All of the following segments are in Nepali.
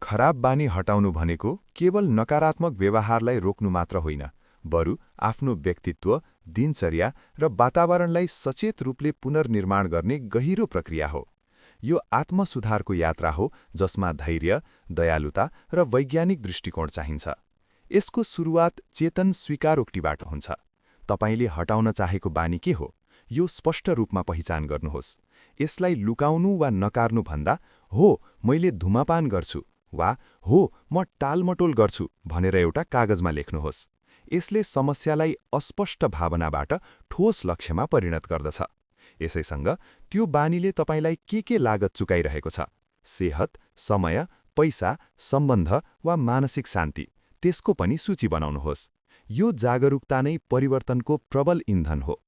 खराब बानी हटाउनु भनेको केवल नकारात्मक व्यवहारलाई रोक्नु मात्र होइन, बरु आफ्नो व्यक्तित्व, दिनचर्या र वातावरणलाई सचेत रूपले पुनर्निर्माण गर्ने गहिरो प्रक्रिया हो। यो आत्मसुधारको यात्रा हो जसमा धैर्य, दयालुता र वैज्ञानिक दृष्टिकोण चाहिन्छ। यसको सुरुवात चेतन स्वीकारोक्तिबाट हुन्छ। तपाईले हटाउन चाहेको बानी के हो? यो स्पष्ट रूपमा पहिचान गर्नुहोस्। यसलाई लुकाउनु वा नकार्नु भन्दा, हो मैले धूमपान गर्छु वा हो म टालमटोल गर्छु भनेर एउटा कागजमा लेख्नुहोस्। यसले समस्यालाई अस्पष्ट भावनाबाट ठोस लक्ष्यमा परिणत गर्दछ। यसैसँग त्यो बानीले तपाईलाई के लागत चुकाइरहेको छ? सेहत, समय, पैसा, सम्बन्ध वा मानसिक शान्ति, त्यसको पनि सूची बनाउनुहोस्। यो जागरुकता नै परिवर्तनको प्रबल इन्धन हो।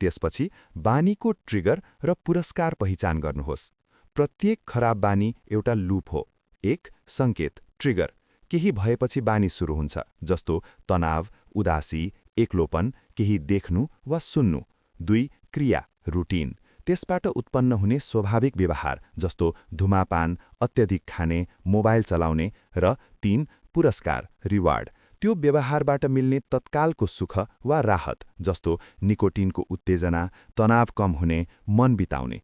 त्यसपछि बानीको ट्रिगर र पुरस्कार पहिचान गर्नुहोस्। प्रत्येक खराब बानी एउटा लूप हो। 1. संकेत ट्रिगर, केही भएपछि बानी सुरु हुन्छ, जस्तो तनाव, उदासी, एक्लोपन, केही देख्नु वा सुन्नु। 2. क्रिया रुटिन, त्यसबाट उत्पन्न हुने स्वाभाविक व्यवहार, जस्तो धूमपान, अत्यधिक खाने, मोबाइल चलाउने। र 3. पुरस्कार रिवार्ड, त्यो व्यवहारबाट मिल्ने तत्कालको सुख वा राहत, जस्तो निकोटिनको उत्तेजना, तनाव कम हुने, मन बिताउने।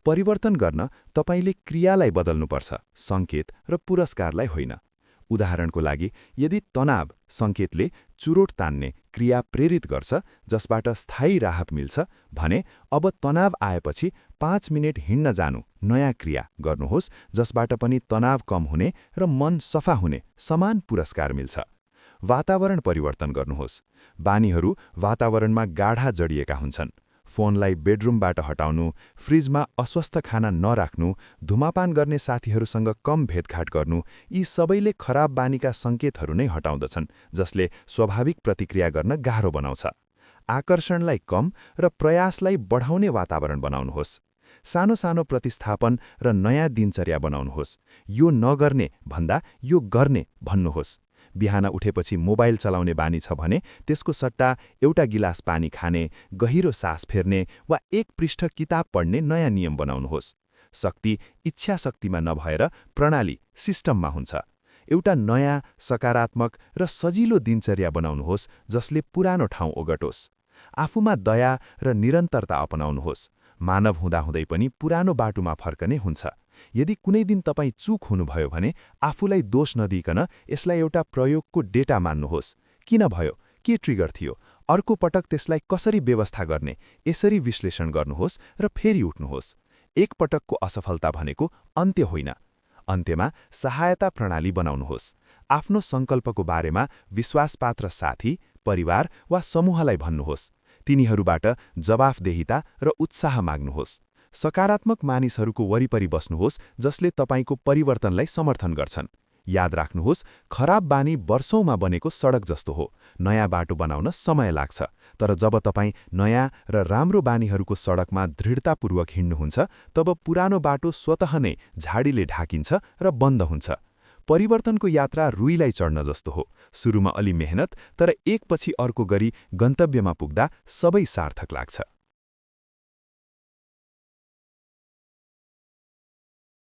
परिवर्तन गर्न तपाईले क्रियालाई बदल्नुपर्छ, संकेत र पुरस्कारलाई होइन। उदाहरणको लागि, यदि तनाव संकेतले चुरोट तान्ने क्रिया प्रेरित गर्छ जसबाट स्थायी राहत मिल्छ भने अब तनाव आएपछि 5 मिनेट हिँड्न जानु नयाँ क्रिया गर्नुहोस् जसबाट पनि तनाव कम हुने र मन सफा हुने समान पुरस्कार मिल्छ। वातावरण परिवर्तन गर्नुहोस्। बानीहरू वातावरणमा गाढा जडिएका हुन्छन्। फोनलाई बेडरुमबाट हटाउनु, फ्रिजमा अस्वस्थ खाना नराख्नु, धूमपान गर्ने साथीहरूसँग कम भेटघाट गर्नु, यी सबैले खराब बानीका सङ्केतहरू नै हटाउँदछन्, जसले स्वाभाविक प्रतिक्रिया गर्न गाह्रो बनाउँछ। आकर्षणलाई कम र प्रयासलाई बढाउने वातावरण बनाउनुहोस्। सानो सानो प्रतिस्थापन र नयाँ दिनचर्या बनाउनुहोस्। यो नगर्ने भन्दा यो गर्ने भन्नुहोस्। बिहान उठेपछि मोबाइल चलाउने बानी छ भने त्यसको सट्टा एउटा गिलास पानी खाने, गहिरो सास फेर्ने वा एक पृष्ठ किताब पढ्ने नयाँ नियम बनाउनुहोस्। शक्ति इच्छा शक्तिमा नभएर प्रणाली सिस्टममा हुन्छ। एउटा नयाँ, सकारात्मक र सजिलो दिनचर्या बनाउनुहोस् जसले पुरानो ठाउँ ओगटोस्। आफूमा दया र निरन्तरता अपनाउनुहोस्। मानव हुँदाहुँदै पनि पुरानो बाटोमा फर्कने हुन्छ। यदि कुनै दिन तपाईँ चूक हुनुभयो भने आफूलाई दोष नदिइकन यसलाई एउटा प्रयोगको डेटा मान्नुहोस्। किन भयो? के ट्रिगर थियो? अर्को पटक त्यसलाई कसरी व्यवस्था गर्ने? यसरी विश्लेषण गर्नुहोस् र फेरि उठ्नुहोस्। एक पटकको असफलता भनेको अन्त्य होइन। अन्त्यमा सहायता प्रणाली बनाउनुहोस्। आफ्नो सङ्कल्पको बारेमा विश्वासपात्र साथी, परिवार वा समूहलाई भन्नुहोस्। तिनीहरूबाट जवाफदेहिता र उत्साह माग्नुहोस्। सकारात्मक मानिसहरूको वरिपरि बस्नुहोस् जसले तपाईको परिवर्तनलाई समर्थन गर्छन्। याद राख्नुहोस्, खराब बानी वर्षौंमा बनेको सडक जस्तो हो। नयाँ बाटो बनाउन समय लाग्छ, तर जब तपाईँ नयाँ र राम्रो बानीहरूको सडकमा दृढतापूर्वक हिँड्नुहुन्छ, तब पुरानो बाटो स्वतः नै झाडीले ढाकिन्छ र बन्द हुन्छ। परिवर्तनको यात्रा रुईलाई चढ्न जस्तो हो। सुरुमा अलि मेहनत, तर एकपछि अर्को गरी गन्तव्यमा पुग्दा सबै सार्थक लाग्छ।